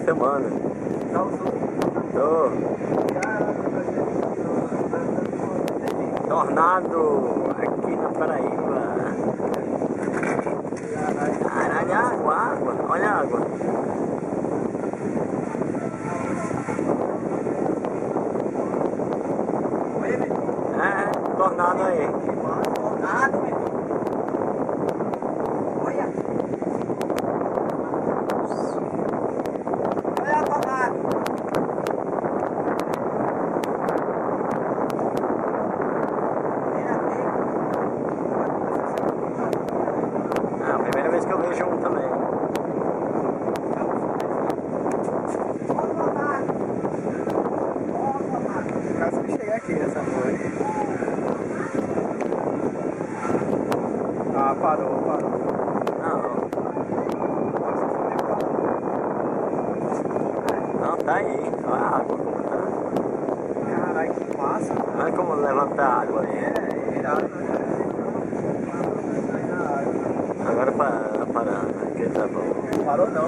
Semana. Tô. Tornado aqui na Paraíba. Caralho, água. Olha a água. Tornado aí. Tornado, meu. Olha. Olha a tornado. É a primeira vez que eu vejo um também. Caso que chegar aqui essa noite. Ah, parou. Não, tá aí. Olha a água como tá. Caralho, que massa. Olha como levanta a água aí. É irado, né? Agora para. Aqui tá bom. Parou não.